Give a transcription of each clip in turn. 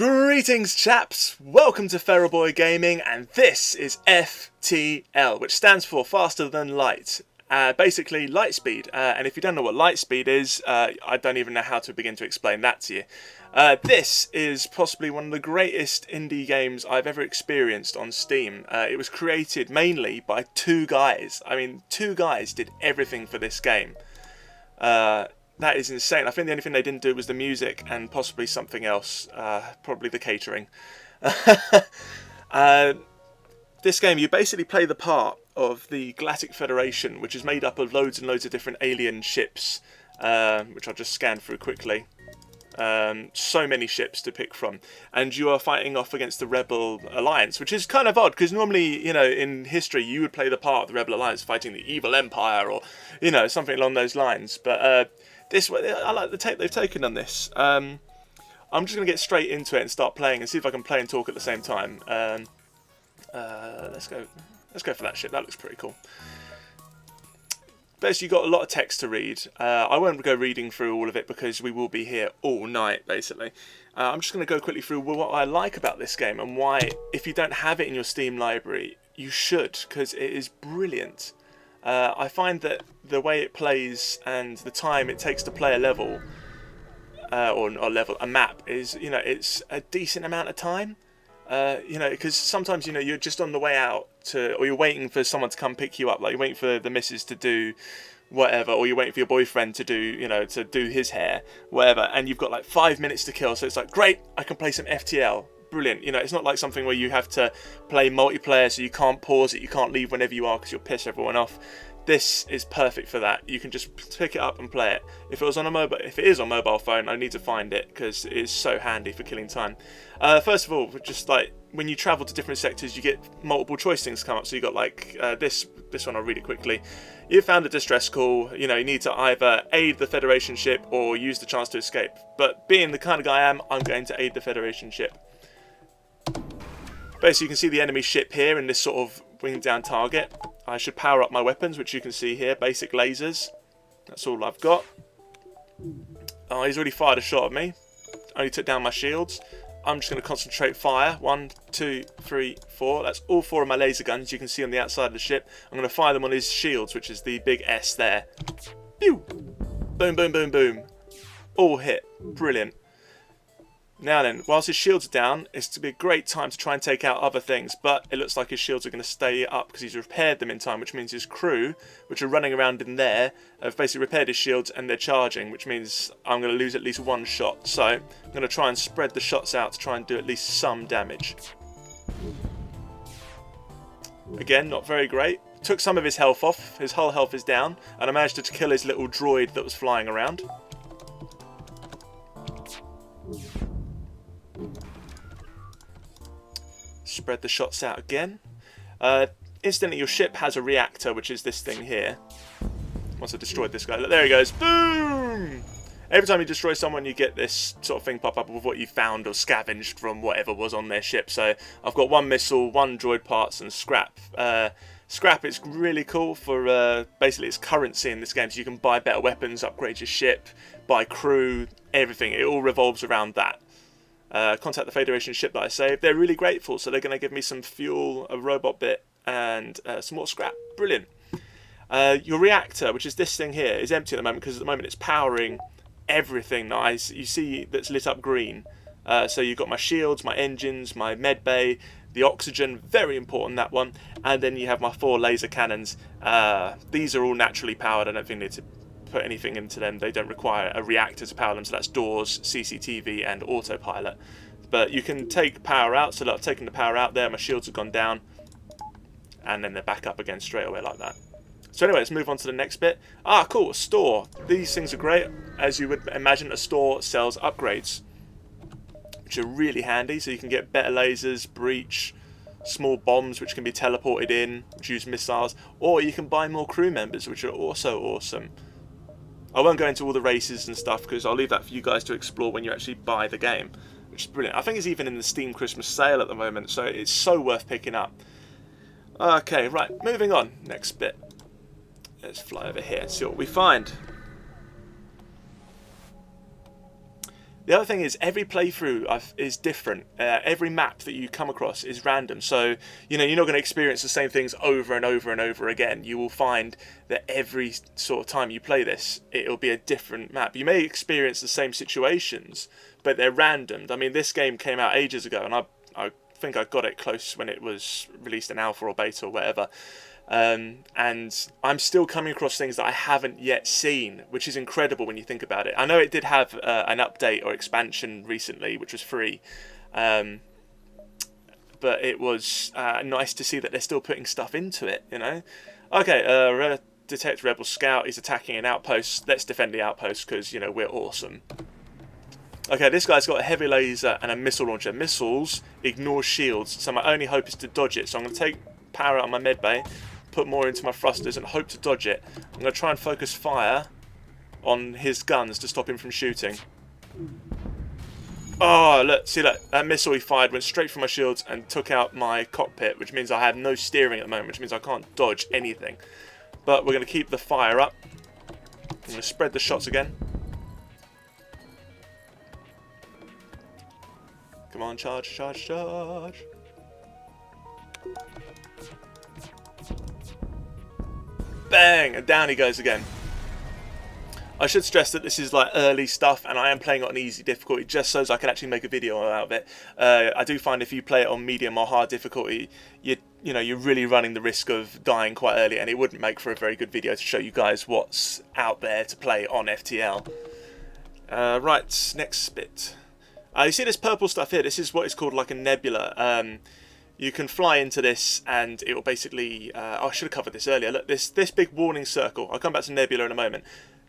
Greetings chaps, welcome to Feral Boy Gaming, and this is FTL, which stands for Faster Than Light. Basically light speed, and if you don't know what light speed is, I don't even know how to begin to explain that to you. This is possibly one of the greatest indie games I've ever experienced on Steam. It was created mainly by two guys. I mean, two guys did everything for this game. That is insane. I think the only thing they didn't do was the music and possibly something else, probably the catering. This game, you basically play the part of the Galactic Federation, which is made up of loads and loads of different alien ships, which I'll just scan through quickly. So many ships to pick from, and you are fighting off against the Rebel Alliance, which is kind of odd because normally, you know, in history you would play the part of the Rebel Alliance fighting the evil Empire, or you know, something along those lines. But this one, I like the take they've taken on this. I'm just going to get straight into it and start playing and see if I can play and talk at the same time. Let's go for that ship. That looks pretty cool. Basically, you've got a lot of text to read. I won't go reading through all of it because we will be here all night, basically. I'm just going to go quickly through what I like about this game and why, if you don't have it in your Steam library, you should, because it is brilliant. I find that the way it plays and the time it takes to play a level, a map, is, you know, it's a decent amount of time. You know, because sometimes, you know, you're just on the way out or you're waiting for someone to come pick you up, like you're waiting for the missus to do whatever, or you're waiting for your boyfriend to do, you know, to do his hair, whatever, and you've got like 5 minutes to kill, so it's like, great, I can play some FTL. Brilliant. You know, it's not like something where you have to play multiplayer, so you can't pause it, you can't leave whenever you are because you'll piss everyone off. This is perfect for that. You can just pick it up and play it. If it is on mobile phone, I need to find it because it is so handy for killing time. First of all, just like when you travel to different sectors, you get multiple choice things come up. So you got like this one. I'll read it quickly. You found a distress call. You know, you need to either aid the Federation ship or use the chance to escape. But being the kind of guy I am, I'm going to aid the Federation ship. Basically, you can see the enemy ship here in this sort of winged down target. I should power up my weapons, which you can see here. Basic lasers. That's all I've got. Oh, he's already fired a shot at me. Only took down my shields. I'm just going to concentrate fire. 1, 2, 3, 4. That's all 4 of my laser guns you can see on the outside of the ship. I'm going to fire them on his shields, which is the big S there. Pew! Boom, boom, boom, boom. All hit. Brilliant. Now then, whilst his shields are down, it's to be a great time to try and take out other things, but it looks like his shields are going to stay up because he's repaired them in time, which means his crew, which are running around in there, have basically repaired his shields and they're charging, which means I'm going to lose at least one shot. So I'm going to try and spread the shots out to try and do at least some damage. Again, not very great. Took some of his health off, his whole health is down, and I managed to kill his little droid that was flying around. Spread the shots out again. Instantly your ship has a reactor, which is this thing here. Once I destroyed this guy, look, there he goes. Boom! Every time you destroy someone, you get this sort of thing pop up with what you found or scavenged from whatever was on their ship. So I've got 1 missile, 1 droid parts, and scrap. Scrap is really cool for basically it's currency in this game, so you can buy better weapons, upgrade your ship, buy crew, everything. It all revolves around that. Contact the Federation ship that I saved. They're really grateful, so they're going to give me some fuel, a robot bit, and some more scrap. Brilliant. Your reactor, which is this thing here, is empty at the moment because at the moment it's powering everything nice. You see that's lit up green. So you've got my shields, my engines, my med bay, the oxygen, very important, that one, and then you have my 4 laser cannons. These are all naturally powered. I don't think they need to put anything into them. They don't require a reactor to power them, so that's doors, CCTV, and autopilot. But you can take power out, so look, I've taken the power out there, my shields have gone down, and then they're back up again straight away like that. So anyway, let's move on to the next bit. Ah, cool, a store. These things are great. As you would imagine, a store sells upgrades, which are really handy, so you can get better lasers, breach, small bombs which can be teleported in, which use missiles, or you can buy more crew members, which are also awesome. I won't go into all the races and stuff because I'll leave that for you guys to explore when you actually buy the game, which is brilliant. I think it's even in the Steam Christmas sale at the moment, so it's so worth picking up. Okay, right, moving on. Next bit. Let's fly over here and see what we find. The other thing is every playthrough is different. Every map that you come across is random. So, you know, you're not going to experience the same things over and over and over again. You will find that every sort of time you play this, it'll be a different map. You may experience the same situations, but they're random. I mean, this game came out ages ago, and I think I got it close when it was released in alpha or beta or whatever. And I'm still coming across things that I haven't yet seen, which is incredible when you think about it. I know it did have an update or expansion recently, which was free, but it was nice to see that they're still putting stuff into it, you know. Okay, detect rebel scout. He's attacking an outpost. Let's defend the outpost because, you know, we're awesome. Okay, this guy's got a heavy laser and a missile launcher. Missiles ignore shields, so my only hope is to dodge it. So I'm going to take power out of my medbay, put more into my thrusters and hope to dodge it. I'm going to try and focus fire on his guns to stop him from shooting. Oh, look, see that missile he fired went straight from my shields and took out my cockpit, which means I have no steering at the moment, which means I can't dodge anything. But we're going to keep the fire up. I'm going to spread the shots again. Come on, charge, charge, charge. Bang! And down he goes again. I should stress that this is like early stuff, and I am playing it on easy difficulty just so I can actually make a video out of it. I do find if you play it on medium or hard difficulty, you're really running the risk of dying quite early, and it wouldn't make for a very good video to show you guys what's out there to play on FTL. Right, next bit. You see this purple stuff here? This is what is called like a nebula. You can fly into this and it will basically... I should have covered this earlier. Look, this big warning circle. I'll come back to Nebula in a moment.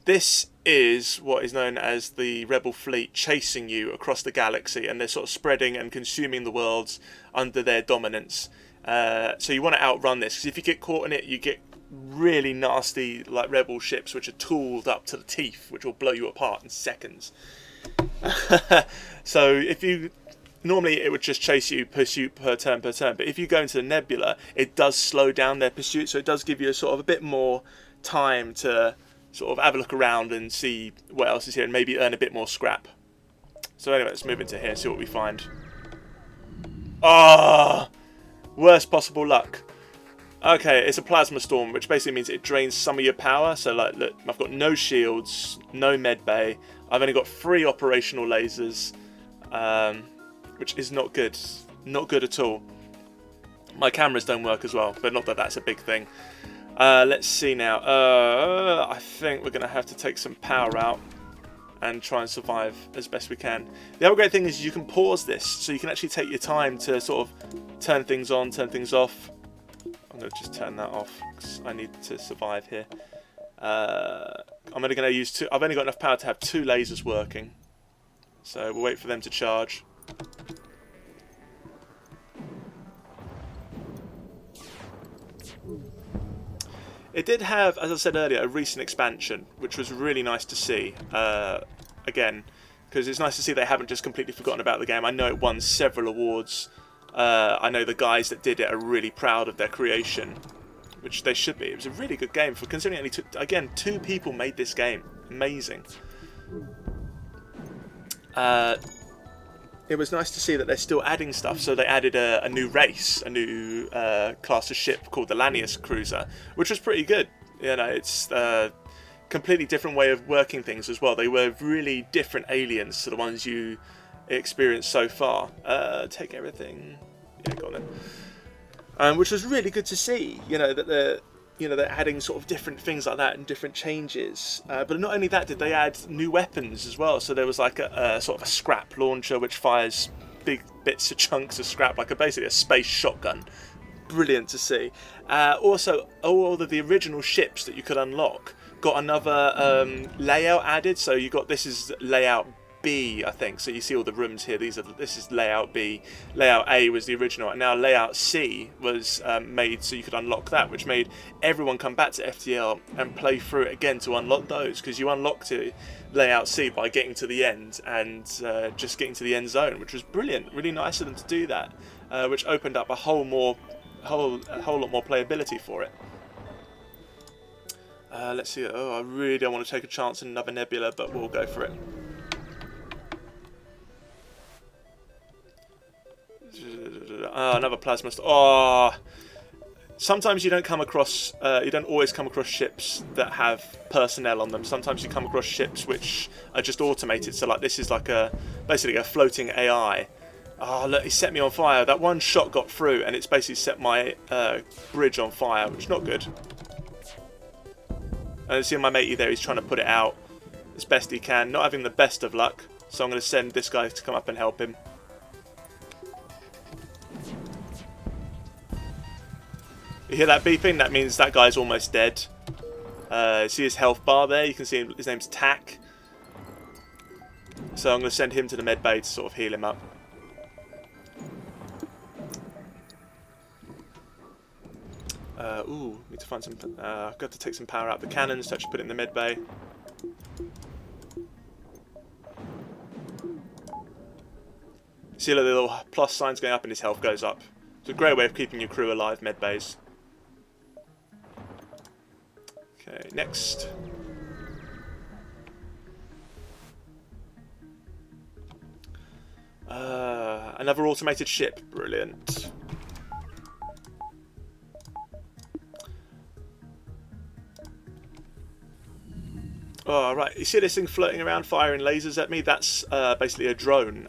This is what is known as the Rebel fleet chasing you across the galaxy, and they're sort of spreading and consuming the worlds under their dominance. So you want to outrun this, because if you get caught in it, you get really nasty like Rebel ships which are tooled up to the teeth, which will blow you apart in seconds. So if you... Normally it would just chase you pursuit per turn, but if you go into the Nebula, it does slow down their pursuit, so it does give you a sort of a bit more time to sort of have a look around and see what else is here and maybe earn a bit more scrap. So anyway, let's move into here and see what we find. Ah, worst possible luck. Okay, it's a plasma storm, which basically means it drains some of your power. So like, look, I've got no shields, no med bay. I've only got 3 operational lasers. Which is not good. Not good at all. My cameras don't work as well, but not that that's a big thing. Let's see now. I think we're going to have to take some power out and try and survive as best we can. The other great thing is you can pause this, so you can actually take your time to sort of turn things on, turn things off. I'm going to just turn that off because I need to survive here. I'm only going to use 2. I've only got enough power to have 2 lasers working. So we'll wait for them to charge. It did have, as I said earlier, a recent expansion, which was really nice to see. Again, because it's nice to see they haven't just completely forgotten about the game. I know it won several awards. I know the guys that did it are really proud of their creation, which they should be. It was a really good game, for considering only 2 people made this game. Amazing. It was nice to see that they're still adding stuff. So they added a new race, a new class of ship called the Lanius Cruiser, which was pretty good. You know, it's a completely different way of working things as well. They were really different aliens to the ones you experienced so far. Take everything. Yeah, go on then. Which was really good to see. You know that they're adding sort of different things like that and different changes. But not only that, did they add new weapons as well. So there was like a sort of a scrap launcher which fires big bits of chunks of scrap, like basically a space shotgun. Brilliant to see. Also, all of the original ships that you could unlock got another layout added. So you got, this is layout B, I think. So you see all the rooms here. This is layout B. Layout A was the original, and now layout C was made so you could unlock that, which made everyone come back to FTL and play through it again to unlock those, because you unlocked it, layout C, by getting to the end and just getting to the end zone, which was brilliant. Really nice of them to do that, which opened up a whole lot more playability for it. Let's see. Oh, I really don't want to take a chance in another Nebula, but we'll go for it. another plasma. Oh, sometimes you don't come across, you don't always come across ships that have personnel on them. Sometimes you come across ships which are just automated. So like this is like basically a floating AI. Oh look, he set me on fire. That one shot got through, and it's basically set my bridge on fire, which is not good. And you see my matey there, he's trying to put it out as best he can. Not having the best of luck, so I'm going to send this guy to come up and help him. You hear that beeping? That means that guy's almost dead. See his health bar there? You can see his name's Tack. So I'm going to send him to the med bay to sort of heal him up. Ooh, need to find some. I've got to take some power out of the cannons to actually put it in the med bay. See the little plus signs going up and his health goes up. It's a great way of keeping your crew alive, med bays. Okay, next. Another automated ship. Brilliant. Oh, right. You see this thing floating around firing lasers at me? That's basically a drone.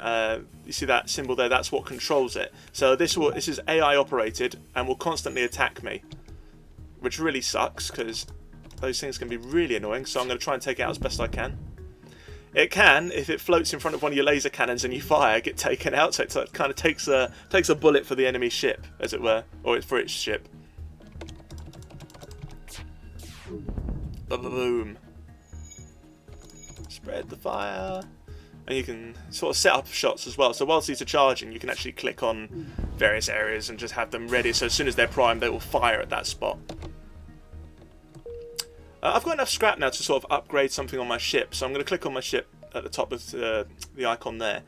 You see that symbol there? That's what controls it. So this is AI operated and will constantly attack me, which really sucks because those things can be really annoying. So I'm going to try and take it out as best I can. It can, if it floats in front of one of your laser cannons and you fire, get taken out. So it kind of takes a bullet for the enemy ship, as it were, or for its ship. Boom. Spread the fire. And you can sort of set up shots as well. So whilst these are charging, you can actually click on various areas and just have them ready. So as soon as they're primed, they will fire at that spot. I've got enough scrap now to sort of upgrade something on my ship. So I'm going to click on my ship at the top of the icon there.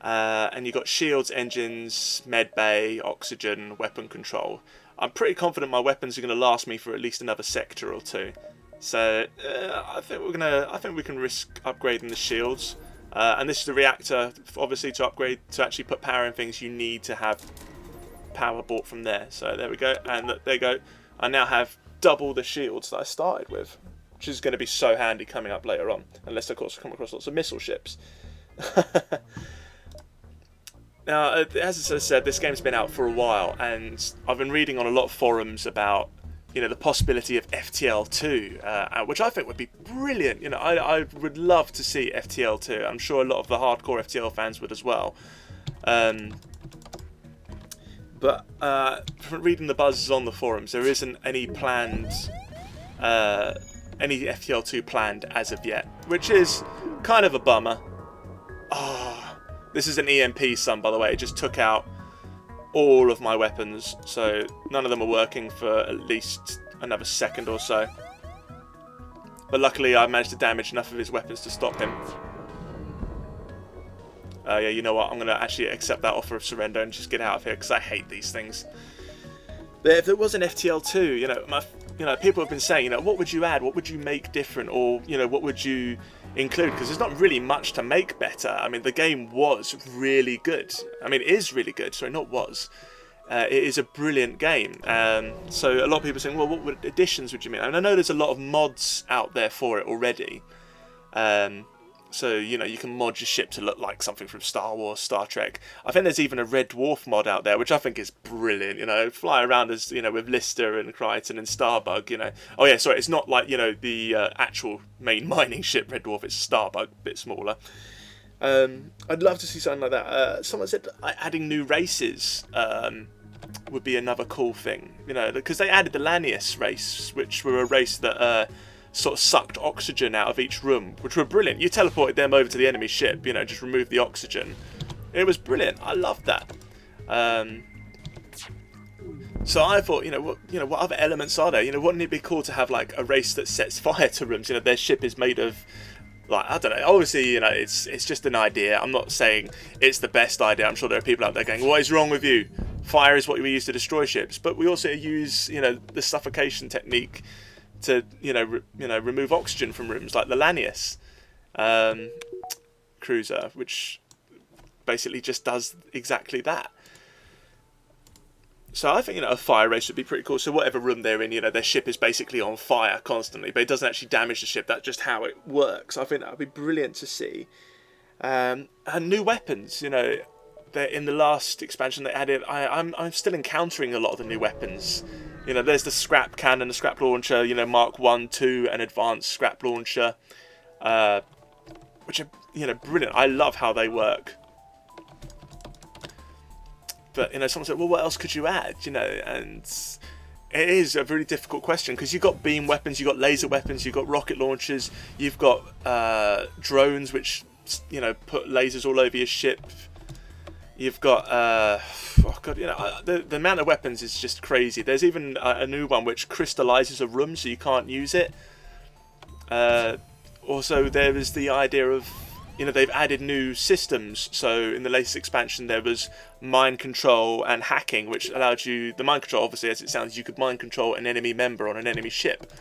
And you've got shields, engines, med bay, oxygen, weapon control. I'm pretty confident my weapons are going to last me for at least another sector or two. So I think we can risk upgrading the shields. And this is the reactor, obviously, to upgrade, to actually put power in things, you need to have power bought from there. So there we go, and there you go. I now have double the shields that I started with, which is going to be so handy coming up later on, unless of course I come across lots of missile ships. Now, as I said, this game's been out for a while, and I've been reading on a lot of forums about, you know, the possibility of FTL 2, which I think would be brilliant. You know, I would love to see FTL 2. I'm sure a lot of the hardcore FTL fans would as well. But from reading the buzzes on the forums, there isn't any planned, any FTL 2 planned as of yet, which is kind of a bummer. Oh, this is an EMP stun, by the way. It just took out all of my weapons, so none of them are working for at least another second or so. But luckily I managed to damage enough of his weapons to stop him. Yeah, you know what, I'm going to actually accept that offer of surrender and just get out of here, because I hate these things. But if there was an FTL 2, you know, people have been saying, you know, what would you add, what would you make different, or, you know, what would you include? Because there's not really much to make better. I mean, the game was really good. I mean, it is really good. Sorry, not was. It is a brilliant game. So a lot of people are saying, well, what additions would you make? I mean, I know there's a lot of mods out there for it already. So, you know, you can mod your ship to look like something from Star Wars, Star Trek. I think there's even a Red Dwarf mod out there, which I think is brilliant, you know. Fly around as, you know, with Lister and Crichton and Starbug, you know. Oh, yeah, sorry, it's not like, you know, the actual main mining ship, Red Dwarf. It's Starbug, a bit smaller. I'd love to see something like that. Someone said adding new races would be another cool thing, you know, because they added the Lanius race, which were a race that sort of sucked oxygen out of each room, which were brilliant. You teleported them over to the enemy ship, you know, just remove the oxygen. It was brilliant. I loved that. So I thought, you know, what other elements are there? You know, wouldn't it be cool to have like a race that sets fire to rooms? You know, their ship is made of, like, I don't know. Obviously, you know, it's just an idea. I'm not saying it's the best idea. I'm sure there are people out there going, "What is wrong with you? Fire is what we use to destroy ships." But we also use, you know, the suffocation technique to, you know, remove oxygen from rooms, like the Lanius cruiser, which basically just does exactly that. So I think, a fire race would be pretty cool. So whatever room they're in, their ship is basically on fire constantly, but it doesn't actually damage the ship. That's just how it works. I think that would be brilliant to see. And new weapons, they're in the last expansion they added. I'm still encountering a lot of the new weapons. There's the scrap cannon, the scrap launcher, Mark 1, 2, and advanced scrap launcher, which are, brilliant. I love how they work. But, someone said, well, what else could you add, and it is a really difficult question, because you've got beam weapons, you've got laser weapons, you've got rocket launchers, you've got drones, which, put lasers all over your ship. You've got, oh God, the amount of weapons is just crazy. There's even a new one which crystallizes a room so you can't use it. Also, there is the idea of, they've added new systems. So in the latest expansion, there was mind control and hacking, which allowed you, the mind control, obviously, as it sounds, you could mind control an enemy member on an enemy ship,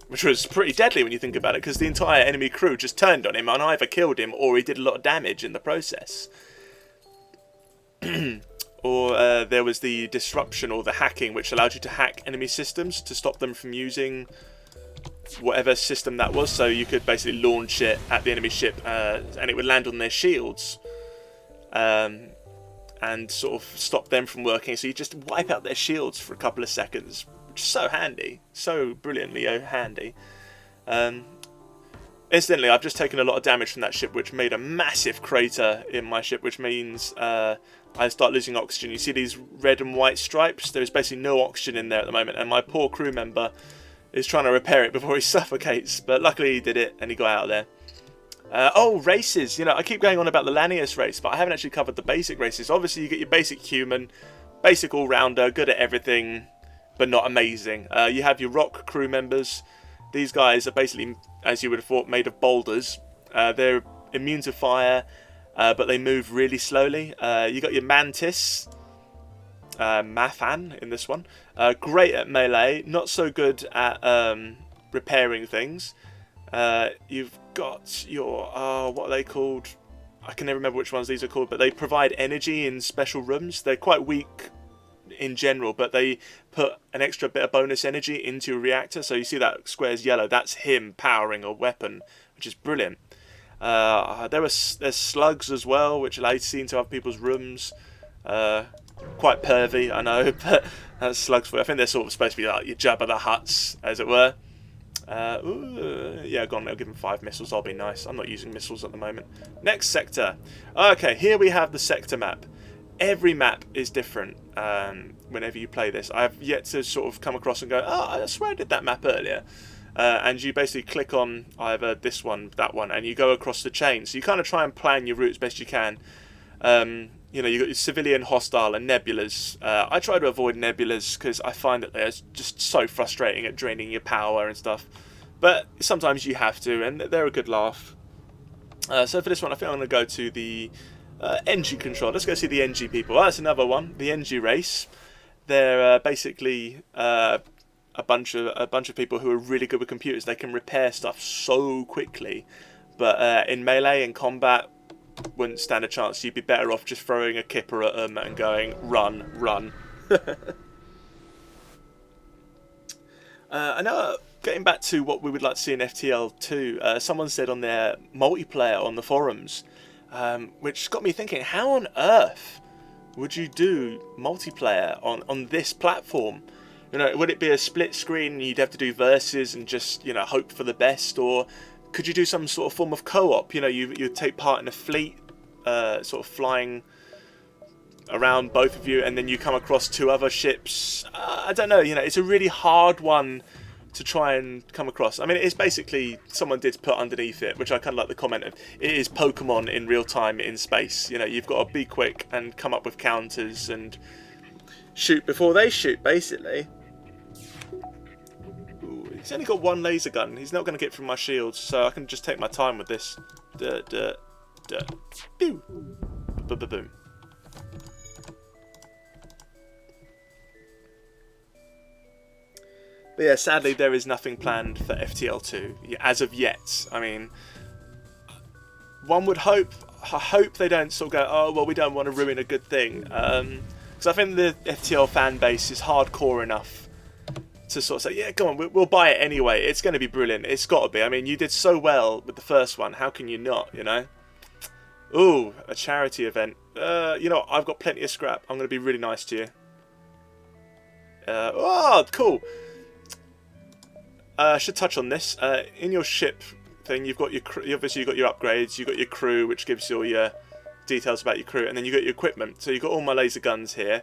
which was pretty deadly when you think about it, because the entire enemy crew just turned on him and either killed him or he did a lot of damage in the process. Or there was the disruption or the hacking, which allowed you to hack enemy systems to stop them from using whatever system that was. So you could basically launch it at the enemy ship and it would land on their shields and sort of stop them from working. So you just wipe out their shields for a couple of seconds, which is so handy, so brilliantly handy. Incidentally, I've just taken a lot of damage from that ship, which made a massive crater in my ship, which means I start losing oxygen. You see these red and white stripes? There is basically no oxygen in there at the moment, and my poor crew member is trying to repair it before he suffocates, but luckily he did it and he got out of there. Oh, races. I keep going on about the Lanius race, but I haven't actually covered the basic races. Obviously, you get your basic human, basic all-rounder, good at everything, but not amazing. You have your rock crew members. These guys are basically, as you would have thought, made of boulders. They're immune to fire, but they move really slowly. You got your mantis, Mathan in this one. Great at melee, not so good at repairing things. You've got your, what are they called? I can never remember which ones these are called, but they provide energy in special rooms. They're quite weak in general, but they put an extra bit of bonus energy into a reactor. So you see that square's yellow, that's him powering a weapon, which is brilliant. There's slugs as well, which allow you to see into other people's rooms. Quite pervy, I know, but that's slugs for you. I think they're sort of supposed to be like your Jabba the Hutts, as it were. Yeah, go on, I'll give them 5 missiles, I'll be nice. I'm not using missiles at the moment. Next sector. Okay, here we have the sector map. Every map is different whenever you play this. I've yet to sort of come across and go, oh, I swear I did that map earlier. And you basically click on either this one, that one, and you go across the chain. So you kind of try and plan your route as best you can. You've got your civilian, hostile, and nebulas. I try to avoid nebulas because I find that they're just so frustrating at draining your power and stuff. But sometimes you have to, and they're a good laugh. So for this one, I think I'm going to go to the NG control. Let's go see the NG people. That's another one, the NG race. They're basically a bunch of people who are really good with computers. They can repair stuff so quickly, but in melee and combat, wouldn't stand a chance. You'd be better off just throwing a kipper at them and going, run, run. I know, getting back to what we would like to see in FTL 2, someone said on their multiplayer on the forums, which got me thinking, how on earth would you do multiplayer on this platform? Would it be a split screen and you'd have to do versus and just, hope for the best? Or could you do some sort of form of co-op? You take part in a fleet, sort of flying around both of you, and then you come across 2 other ships. I don't know, it's a really hard one to try and come across. I mean, it's basically, someone did put underneath it, which I kind of like the comment of, it is Pokemon in real time in space. You've got to be quick and come up with counters and shoot before they shoot, basically. Ooh, he's only got 1 laser gun. He's not going to get through my shields, so I can just take my time with this. Pew! Boom. But yeah, sadly there is nothing planned for FTL 2 as of yet. I mean, one would hope they don't sort of go, oh well, we don't want to ruin a good thing. Because I think the FTL fan base is hardcore enough to sort of say, yeah, go on, we'll buy it anyway. It's going to be brilliant. It's got to be. I mean, you did so well with the first one. How can you not, you know? Ooh, a charity event. You know what? I've got plenty of scrap. I'm going to be really nice to you. Oh, cool. I should touch on this. In your ship thing, you've got your obviously you've got your upgrades, you've got your crew, which gives you all your details about your crew, and then you've got your equipment. So you've got all my laser guns here.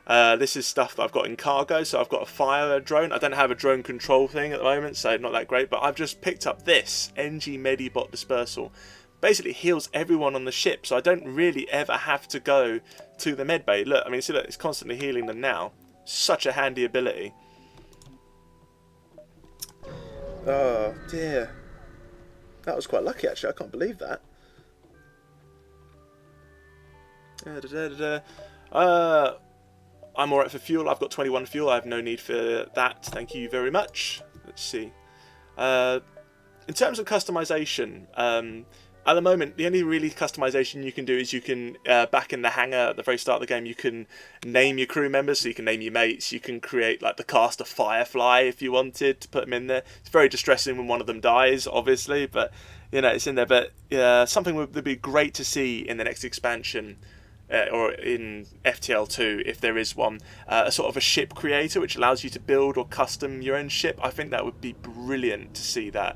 This is stuff that I've got in cargo, so I've got a fire drone. I don't have a drone control thing at the moment, so not that great, but I've just picked up this NG Medibot Dispersal. Basically heals everyone on the ship, so I don't really ever have to go to the med bay. Look, I mean, see, look, it's constantly healing them now. Such a handy ability. Oh dear, that was quite lucky actually. I can't believe that. I'm alright for fuel. I've got 21 fuel. I have no need for that. Thank you very much. Let's see. In terms of customization, at the moment, the only really customization you can do is you can, back in the hangar at the very start of the game, you can name your crew members, so you can name your mates, you can create like the cast of Firefly if you wanted to put them in there. It's very distressing when one of them dies, obviously, but, you know, it's in there. But something would be great to see in the next expansion, or in FTL 2, if there is one, a sort of a ship creator, which allows you to build or custom your own ship. I think that would be brilliant to see that.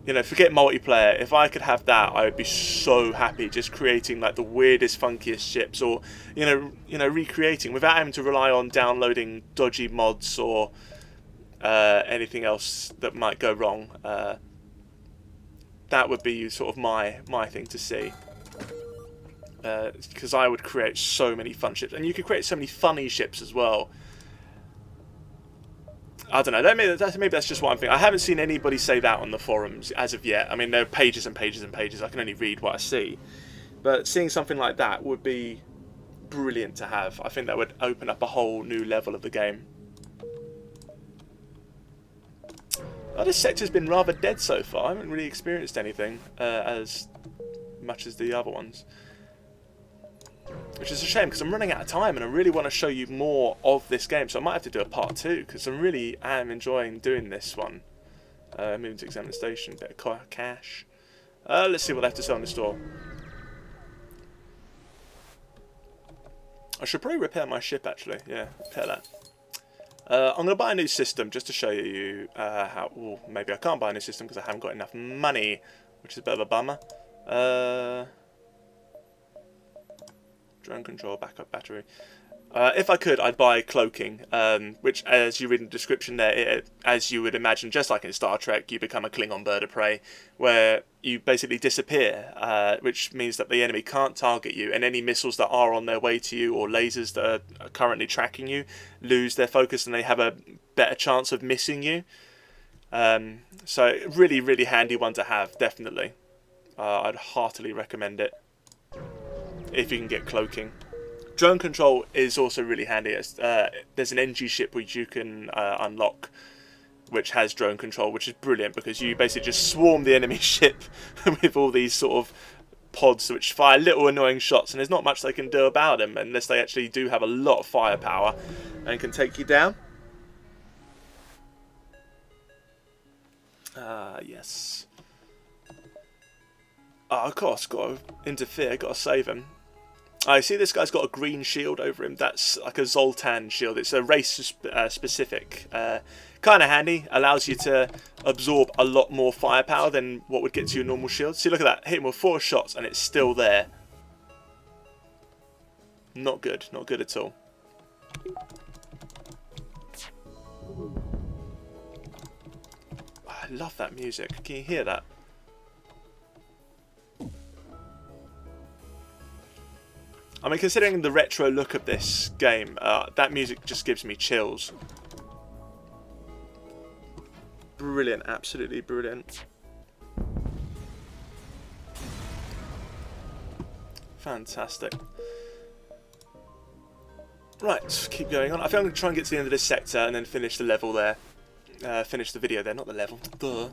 You know, forget multiplayer. If I could have that, I would be so happy. Just creating like the weirdest, funkiest ships, or you know, recreating without having to rely on downloading dodgy mods or anything else that might go wrong. That would be sort of my thing to see. Because I would create so many fun ships, and you could create so many funny ships as well. I don't know, maybe that's just what I'm thinking. I haven't seen anybody say that on the forums as of yet. I mean, there are pages and pages and pages. I can only read what I see. But seeing something like that would be brilliant to have. I think that would open up a whole new level of the game. Oh, this sector's been rather dead so far. I haven't really experienced anything as much as the other ones. Which is a shame, because I'm running out of time and I really want to show you more of this game, so I might have to do a part 2, because I really am enjoying doing this one. Moving to examine the station, bit of cash. Let's see what they have to sell in the store. I should probably repair my ship actually, yeah, repair that. I'm going to buy a new system just to show you how, well, maybe I can't buy a new system because I haven't got enough money, which is a bit of a bummer. Drone control, backup battery. If I could, I'd buy cloaking, which, as you read in the description there, as you would imagine, just like in Star Trek, you become a Klingon bird of prey, where you basically disappear, which means that the enemy can't target you, and any missiles that are on their way to you, or lasers that are currently tracking you, lose their focus, and they have a better chance of missing you. So, really, really handy one to have, definitely. I'd heartily recommend it, if you can get cloaking. Drone control is also really handy. There's an NG ship which you can unlock, which has drone control, which is brilliant because you basically just swarm the enemy ship with all these sort of pods which fire little annoying shots, and there's not much they can do about them unless they actually do have a lot of firepower and can take you down. Yes. Oh, of course, got to interfere, got to save him. I see this guy's got a green shield over him. That's like a Zoltan shield. It's a race specific. Kind of handy. Allows you to absorb a lot more firepower than what would get to your normal shield. See, look at that. Hit him with 4 shots and it's still there. Not good. Not good at all. I love that music. Can you hear that? I mean, considering the retro look of this game, that music just gives me chills. Brilliant, absolutely brilliant. Fantastic. Right, keep going on. I think I'm going to try and get to the end of this sector and then finish the level there. Finish the video there, not the level. Duh.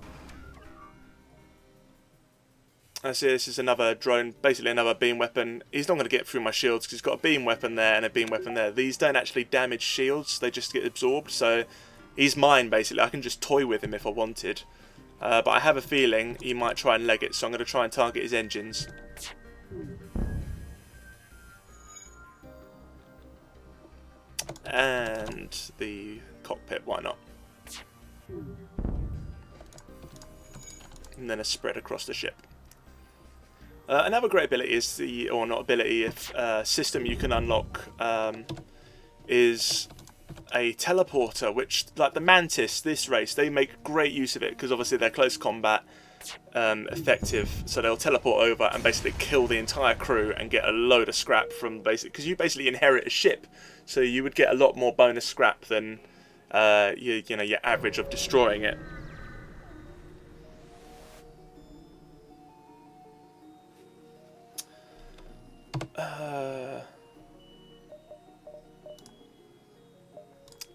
I see this is another drone, basically another beam weapon. He's not going to get through my shields because he's got a beam weapon there and a beam weapon there. These don't actually damage shields, they just get absorbed, so he's mine basically. I can just toy with him if I wanted. But I have a feeling he might try and leg it, so I'm going to try and target his engines. And the cockpit, why not? And then a spread across the ship. Another great ability is the, or not ability, if system you can unlock is a teleporter, which, like the Mantis, this race, they make great use of it because obviously they're close combat effective, so they'll teleport over and basically kill the entire crew and get a load of scrap from because you basically inherit a ship, so you would get a lot more bonus scrap than you know, your average of destroying it.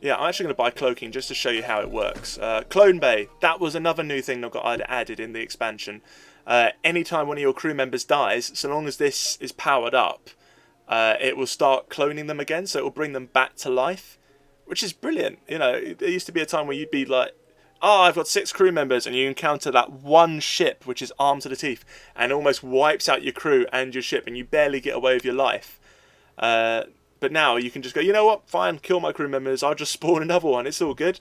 Yeah, I'm actually going to buy cloaking just to show you how it works. Clone Bay, that was another new thing that got added in the expansion. Anytime one of your crew members dies, so long as this is powered up, it will start cloning them again, so it will bring them back to life, which is brilliant. You know, there used to be a time where you'd be like, oh, I've got 6 crew members, and you encounter that one ship which is armed to the teeth and almost wipes out your crew and your ship, and you barely get away with your life. But now you can just go, you know what, fine, kill my crew members, I'll just spawn another one, it's all good.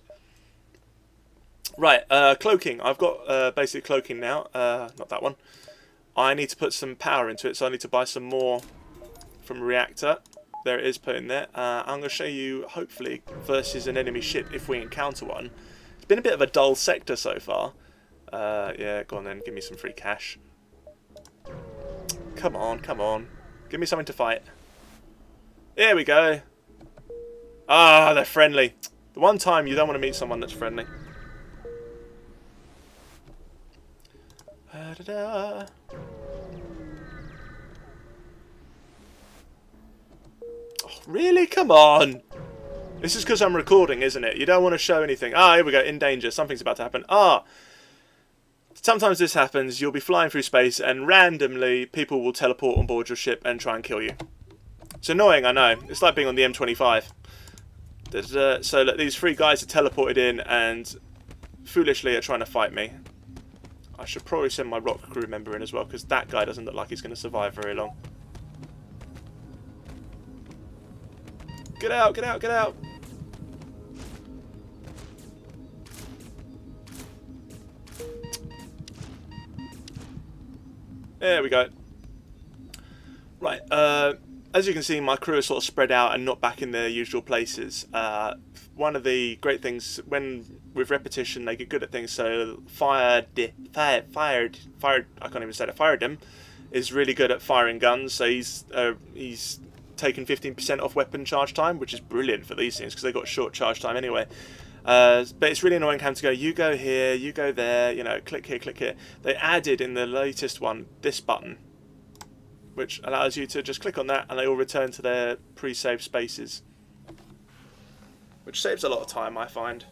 Right, cloaking. I've got basic cloaking now, not that one. I need to put some power into it, so I need to buy some more from reactor. There it is, put in there. I'm going to show you, hopefully, versus an enemy ship if we encounter one. It's been a bit of a dull sector so far. Yeah, go on then, give me some free cash. Come on, come on. Give me something to fight. There we go. Ah, they're friendly. The one time you don't want to meet someone that's friendly. Oh, really? Come on. This is because I'm recording, isn't it? You don't want to show anything. Ah, here we go. In danger. Something's about to happen. Ah. Sometimes this happens. You'll be flying through space and randomly people will teleport on board your ship and try and kill you. It's annoying, I know. It's like being on the M25. So look, these 3 guys are teleported in and foolishly are trying to fight me. I should probably send my rock crew member in as well, because that guy doesn't look like he's going to survive very long. Get out, get out, get out! There we go. Right, as you can see, my crew is sort of spread out and not back in their usual places. One of the great things, with repetition, they get good at things. So fired, I can't even say it. Firedim is really good at firing guns. So he's taken 15% off weapon charge time, which is brilliant for these things because they've got short charge time anyway. But it's really annoying having to go, you go here, you go there, you know, click here, click here. They added in the latest one this button, which allows you to just click on that and they all return to their pre-saved spaces, which saves a lot of time, I find.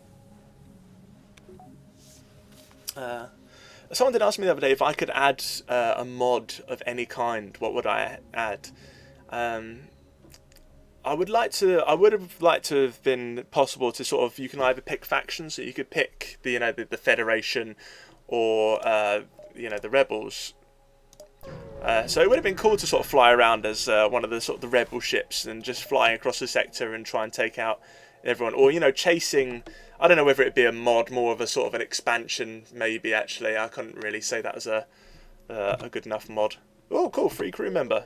Someone did ask me the other day if I could add a mod of any kind. What would I add? I would have liked to have been possible to sort of, you can either pick factions, so you could pick the, you know, the Federation or you know, the Rebels. So it would have been cool to sort of fly around as one of the sort of the rebel ships and just flying across the sector and try and take out everyone, or, you know, chasing. I don't know whether it'd be a mod, more of a sort of an expansion, maybe. Actually, I couldn't really say that as a good enough mod. Oh, cool, free crew member.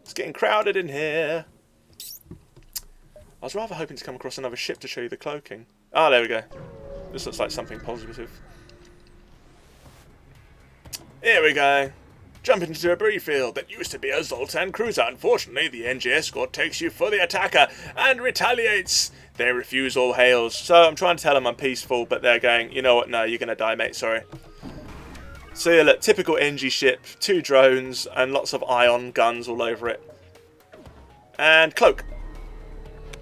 It's getting crowded in here. I was rather hoping to come across another ship to show you the cloaking. Ah, there we go. This looks like something positive. Here we go. Jump into a debris field that used to be a Zoltan cruiser. Unfortunately, the NG escort takes you for the attacker and retaliates. Their refusal hails. So I'm trying to tell them I'm peaceful, but they're going, you know what, no, you're going to die, mate, sorry. So yeah, look, typical NG ship, 2 drones, and lots of ion guns all over it. And cloak.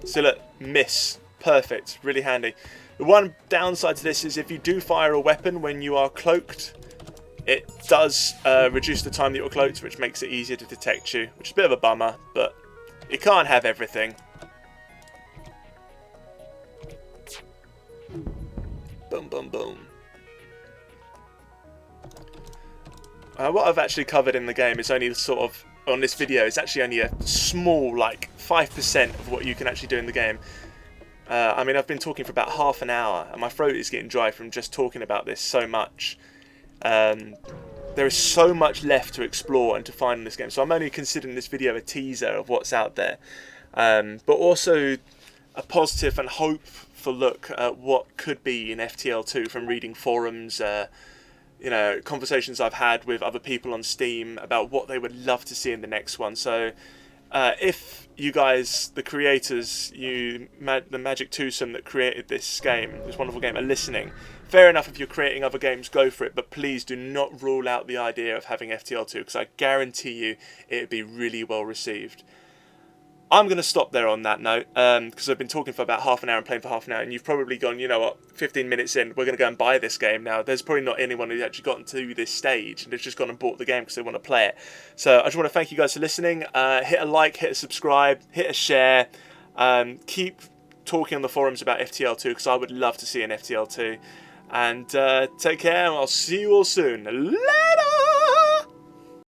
So look, miss. Perfect, really handy. The one downside to this is if you do fire a weapon when you are cloaked, It does reduce the time that you're cloaked, which makes it easier to detect you, which is a bit of a bummer, but you can't have everything. Boom, boom, boom. What I've actually covered in the game is only sort of, on this video, it's actually only a small, like, 5% of what you can actually do in the game. I mean, I've been talking for about half an hour, and my throat is getting dry from just talking about this so much. There is so much left to explore and to find in this game, so I'm only considering this video a teaser of what's out there, but also a positive and hopeful look at what could be in FTL 2 from reading forums, you know, conversations I've had with other people on Steam about what they would love to see in the next one. So if you guys, the creators, the Magic Twosome that created this game, this wonderful game, are listening, fair enough, if you're creating other games, go for it, but please do not rule out the idea of having FTL 2, because I guarantee you it would be really well received. I'm going to stop there on that note, because I've been talking for about half an hour and playing for half an hour, and you've probably gone, you know what, 15 minutes in, we're going to go and buy this game now. There's probably not anyone who's actually gotten to this stage, and they've just gone and bought the game because they want to play it. So I just want to thank you guys for listening. Hit a like, hit a subscribe, hit a share. Keep talking on the forums about FTL 2, because I would love to see an FTL 2. And take care, and I'll see you all soon. Later!